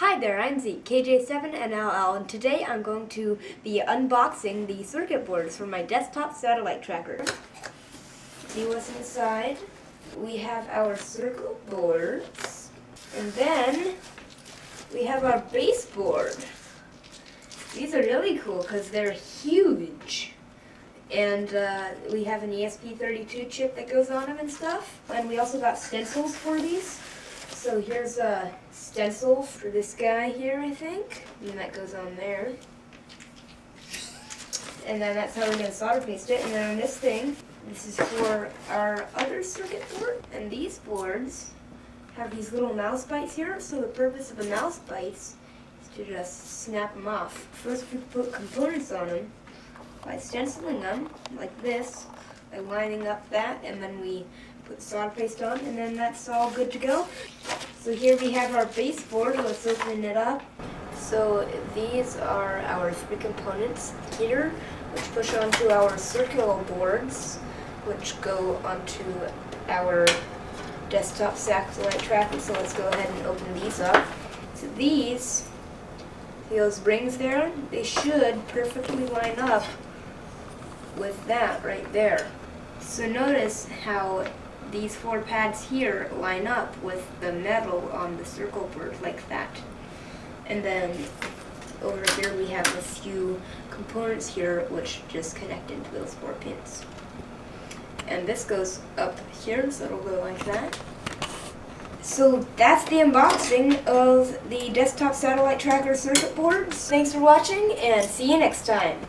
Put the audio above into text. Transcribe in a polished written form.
Hi there, I'm Zeke, KJ7NLL, and today I'm going to be unboxing the circuit boards for my desktop satellite tracker. See what's inside. We have our circuit boards, and then we have our baseboard. These are really cool because they're huge. And we have an ESP32 chip that goes on them and stuff. And we also got stencils for these. So here's a stencil for this guy here, I think. And that goes on there. And then that's how we're going to solder paste it. And then on this thing, this is for our other circuit board. And these boards have these little mouse bites here. So the purpose of the mouse bites is to just snap them off. First we put components on them by stenciling them like this, by lining up that, and then we put solder paste on, and then that's all good to go. So here we have our baseboard. Let's open it up. So these are our three components here, which push onto our circular boards, which go onto our desktop satellite tracker. So let's go ahead and open these up. So these, those rings there, they should perfectly line up with that right there. So notice how these four pads here line up with the metal on the circle board like that. And then over here we have a few components here which just connect into those four pins. And this goes up here, so it'll go like that. So that's the unboxing of the desktop satellite tracker circuit boards. Thanks for watching and see you next time.